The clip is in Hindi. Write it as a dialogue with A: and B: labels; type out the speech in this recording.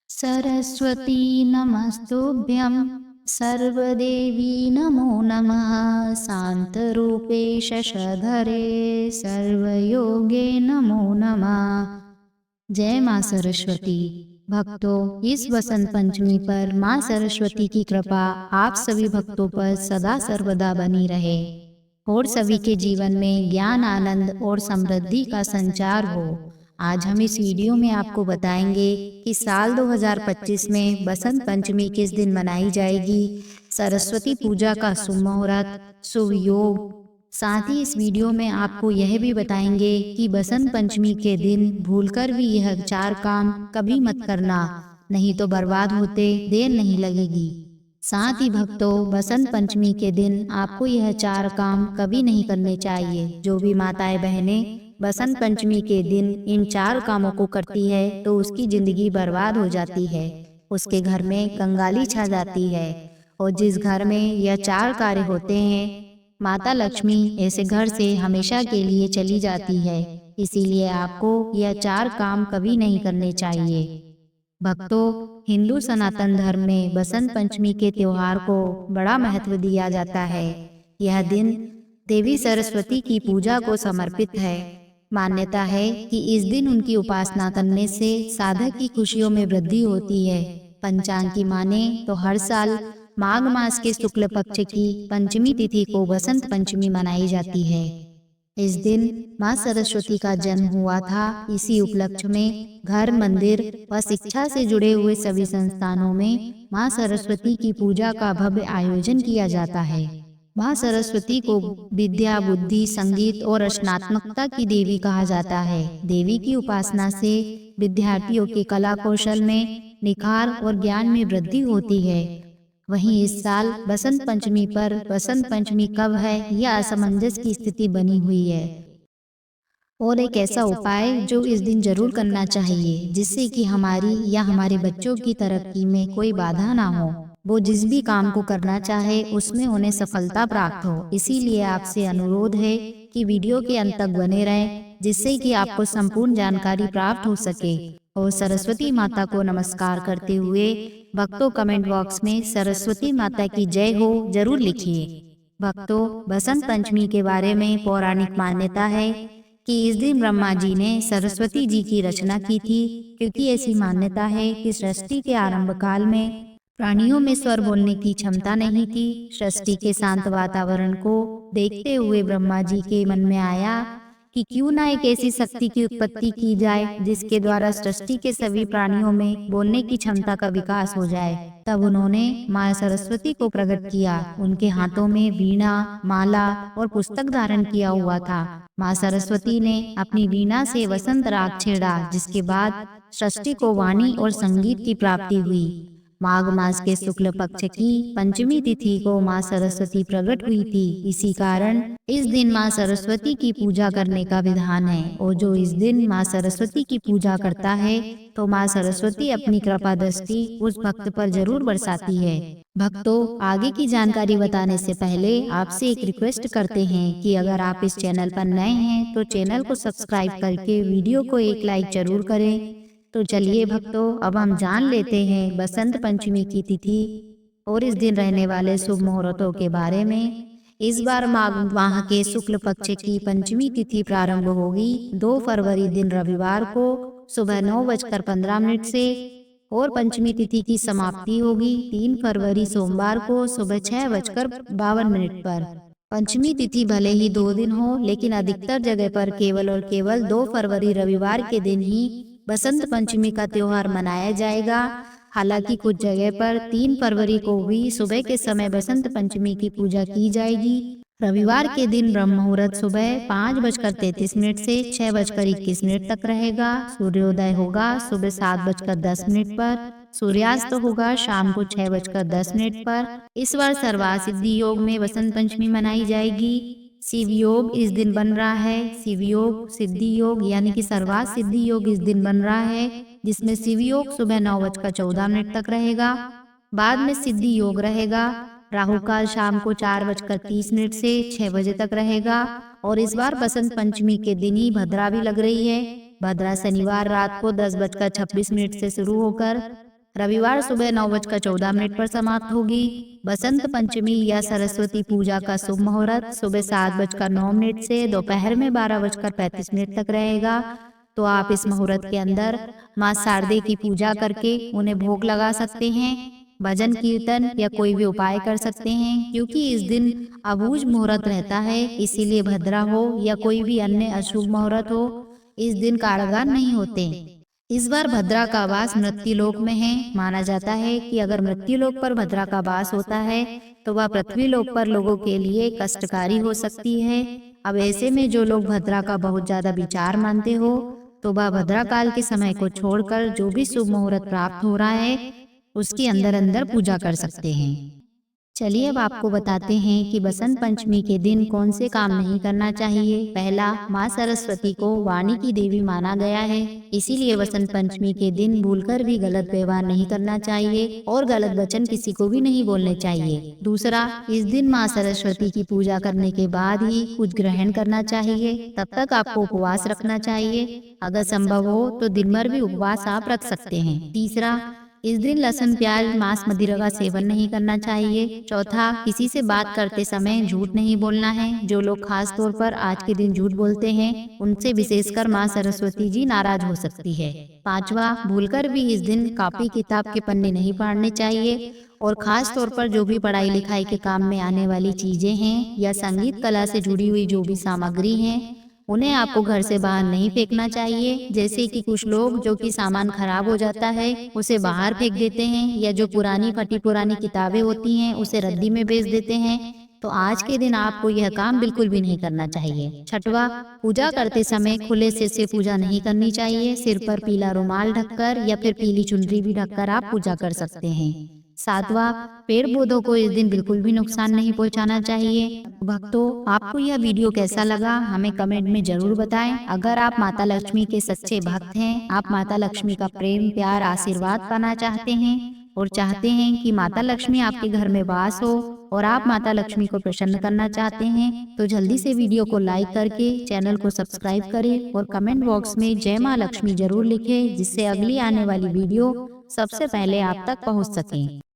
A: सरस्वती नमस्तुभ्यं सर्वदेवी नमो नमः शान्तरूपे शशधरे सर्वयोगे नमो नमः। जय माँ सरस्वती। भक्तों, इस वसंत पंचमी पर माँ सरस्वती की कृपा आप सभी भक्तों पर सदा सर्वदा बनी रहे और सभी के जीवन में ज्ञान, आनंद और समृद्धि का संचार हो। आज हम इस वीडियो में आपको बताएंगे कि साल 2025 में बसंत पंचमी किस दिन मनाई जाएगी, सरस्वती पूजा का शुभ मुहूर्त, शुभ योग। साथ ही इस वीडियो में आपको यह भी बताएंगे कि बसंत पंचमी के दिन भूलकर भी यह 4 काम कभी मत करना, नहीं तो बर्बाद होते देर नहीं लगेगी। साथ ही भक्तों, बसंत पंचमी के दिन आपको यह 4 काम कभी नहीं करने चाहिए। जो भी माताएं बहनें बसंत पंचमी के दिन इन 4 कामों को करती है तो उसकी जिंदगी बर्बाद हो जाती है, उसके घर में कंगाली छा जाती है। और जिस घर में यह 4 कार्य होते हैं, माता लक्ष्मी ऐसे घर से हमेशा के लिए चली जाती है। इसीलिए आपको यह 4 काम कभी नहीं करने चाहिए। भक्तों, हिंदू सनातन धर्म में बसंत पंचमी के त्योहार को बड़ा महत्व दिया जाता है। यह दिन देवी सरस्वती की पूजा को समर्पित है। मान्यता है कि इस दिन उनकी उपासना करने से साधक की खुशियों में वृद्धि होती है। पंचांग की माने तो हर साल माघ मास के शुक्ल पक्ष की पंचमी तिथि को बसंत पंचमी मनाई जाती है। इस दिन माँ सरस्वती का जन्म हुआ था। इसी उपलक्ष्य में घर, मंदिर व शिक्षा से जुड़े हुए सभी संस्थानों में माँ सरस्वती की पूजा का भव्य आयोजन किया जाता है। माँ सरस्वती को विद्या, बुद्धि, संगीत और रचनात्मकता की देवी कहा जाता है। देवी की उपासना से विद्यार्थियों के कला कौशल में निखार और ज्ञान में वृद्धि होती है। वहीं इस साल बसंत पंचमी पर बसंत पंचमी कब है, यह असमंजस की स्थिति बनी हुई है। और एक ऐसा उपाय जो इस दिन जरूर करना चाहिए, जिससे कि हमारी या हमारे बच्चों की तरक्की में कोई बाधा ना हो। वो जिस भी काम को करना चाहे उसमें उन्हें सफलता प्राप्त हो। इसीलिए आपसे अनुरोध है कि वीडियो के अंत तक बने रहें, जिससे कि आपको संपूर्ण जानकारी प्राप्त हो सके। और सरस्वती माता को नमस्कार करते हुए भक्तों कमेंट बॉक्स में सरस्वती माता की जय हो जरूर लिखिए। भक्तों, बसंत पंचमी के बारे में पौराणिक मान्यता है कि इस दिन ब्रह्मा जी ने सरस्वती जी की रचना की थी, क्योंकि ऐसी मान्यता है कि सृष्टि के आरंभ काल में प्राणियों में स्वर बोलने की क्षमता नहीं थी। सृष्टि के शांत वातावरण को देखते हुए ब्रह्मा जी के मन में आया कि क्यों ना एक ऐसी शक्ति की उत्पत्ति की जाए जिसके द्वारा सृष्टि के सभी प्राणियों में बोलने की क्षमता का विकास हो जाए। तब उन्होंने माँ सरस्वती को प्रकट किया। उनके हाथों में वीणा, माला और पुस्तक धारण किया हुआ था। माँ सरस्वती ने अपनी वीणा से वसंत राग छेड़ा, जिसके बाद सृष्टि को वाणी और संगीत की प्राप्ति हुई। माघ मास के शुक्ल पक्ष की पंचमी तिथि को माँ सरस्वती प्रकट हुई थी। इसी कारण इस दिन माँ सरस्वती की पूजा करने का विधान है। और जो इस दिन माँ सरस्वती की पूजा करता है तो माँ सरस्वती अपनी कृपा दृष्टि उस भक्त पर जरूर बरसाती है। भक्तों, आगे की जानकारी बताने से पहले आपसे एक रिक्वेस्ट करते हैं कि अगर आप इस चैनल पर नए हैं तो चैनल को सब्सक्राइब करके वीडियो को एक लाइक जरूर करें। तो चलिए भक्तों, अब हम जान लेते हैं बसंत पंचमी की तिथि और इस दिन रहने वाले शुभ मुहूर्तों के बारे में। इस बार माघ माह के शुक्ल पक्ष की पंचमी तिथि प्रारंभ होगी 2 फरवरी दिन रविवार को सुबह 9:15 से और पंचमी तिथि की समाप्ति होगी 3 फरवरी सोमवार को सुबह 6:52 पर। पंचमी तिथि भले ही 2 दिन हो, लेकिन अधिकतर जगह पर केवल और केवल 2 फरवरी रविवार के दिन ही बसंत पंचमी का त्योहार मनाया जाएगा। हालांकि कुछ जगह पर 3 फरवरी को भी सुबह के समय बसंत पंचमी की पूजा की जाएगी। रविवार के दिन ब्रह्म मुहूर्त सुबह 5:33 से 6:21 तक रहेगा। सूर्योदय होगा सुबह 7:10 पर। सूर्यास्त होगा शाम को 6:10 पर। इस बार सर्वार्थ सिद्धि योग में बसंत पंचमी मनाई जाएगी। शिव योग इस दिन बन रहा है। शिव योग सिद्धि योग यानी कि सर्वार्थ सिद्धि योग इस दिन बन रहा है, जिसमें शिव योग सुबह 9:14 तक रहेगा। बाद में सिद्धि योग रहेगा। राहु काल शाम को 4:30 से 6 बजे तक रहेगा। और इस बार बसंत पंचमी के दिन ही भद्रा भी लग रही है। भद्रा शनिवार रात को 10:26 से शुरू होकर रविवार सुबह 9:14 पर समाप्त होगी। बसंत पंचमी या सरस्वती पूजा का शुभ मुहूर्त सुबह 7:09 से दोपहर में 12:35 तक रहेगा। तो आप इस मुहूर्त के अंदर माँ शारदे की पूजा करके उन्हें भोग लगा सकते हैं, भजन कीर्तन या कोई भी उपाय कर सकते हैं। क्योंकि इस दिन अबूझ मुहूर्त रहता है, इसीलिए भद्रा हो या कोई भी अन्य अशुभ मुहूर्त हो, इस दिन कारगर नहीं होते। इस बार भद्रा का वास मृत्युलोक में है। माना जाता है कि अगर मृत्युलोक पर भद्रा का वास होता है तो वह पृथ्वीलोक पर लोगों के लिए कष्टकारी हो सकती है। अब ऐसे में जो लोग भद्रा का बहुत ज्यादा विचार मानते हो तो वह भद्रा काल के समय को छोड़कर जो भी शुभ मुहूर्त प्राप्त हो रहा है उसके अंदर अंदर पूजा कर सकते हैं। चलिए अब आपको बताते हैं कि बसंत पंचमी के दिन कौन से काम नहीं करना चाहिए। पहला, माँ सरस्वती को वाणी की देवी माना गया है, इसीलिए बसंत पंचमी के दिन भूलकर भी गलत व्यवहार नहीं करना चाहिए और गलत वचन किसी को भी नहीं बोलने चाहिए। दूसरा, इस दिन माँ सरस्वती की पूजा करने के बाद ही कुछ ग्रहण करना चाहिए, तब तक आपको उपवास रखना चाहिए। अगर संभव हो तो दिन भर भी उपवास आप रख सकते हैं। तीसरा, इस दिन लहसुन, प्याज, मांस, मदिरा का सेवन नहीं करना चाहिए। चौथा, किसी से बात करते समय झूठ नहीं बोलना है। जो लोग खास तौर पर आज के दिन झूठ बोलते हैं उनसे विशेषकर माँ सरस्वती जी नाराज हो सकती है। पांचवा, भूलकर भी इस दिन कॉपी किताब के पन्ने नहीं फाड़ने चाहिए और खास तौर पर जो भी पढ़ाई लिखाई के काम में आने वाली चीजें हैं या संगीत कला से जुड़ी हुई जो भी सामग्री है उन्हें आपको घर से बाहर नहीं फेंकना चाहिए। जैसे कि कुछ लोग जो कि सामान खराब हो जाता है उसे बाहर फेंक देते हैं या जो पुरानी फटी पुरानी किताबें होती हैं उसे रद्दी में बेच देते हैं। तो आज के दिन आपको यह काम बिल्कुल भी नहीं करना चाहिए। छठवा, पूजा करते समय खुले सिर से पूजा नहीं करनी चाहिए। सिर पर पीला रुमाल ढककर या फिर पीली चुनरी भी ढककर आप पूजा कर सकते हैं। सातवां, पेड़ पौधों को इस दिन बिल्कुल भी नुकसान नहीं पहुंचाना चाहिए। भक्तों, आपको यह वीडियो कैसा लगा हमें कमेंट में जरूर बताएं। अगर आप माता लक्ष्मी के सच्चे भक्त हैं, आप माता लक्ष्मी का प्रेम, प्यार, आशीर्वाद पाना चाहते हैं और चाहते हैं कि माता लक्ष्मी आपके घर में वास हो और आप माता लक्ष्मी को प्रसन्न करना चाहते हैं, तो जल्दी से वीडियो को लाइक करके चैनल को सब्सक्राइब करें और कमेंट बॉक्स में जय माँ लक्ष्मी जरूर लिखें, जिससे अगली आने वाली वीडियो सबसे पहले आप तक पहुँच सके।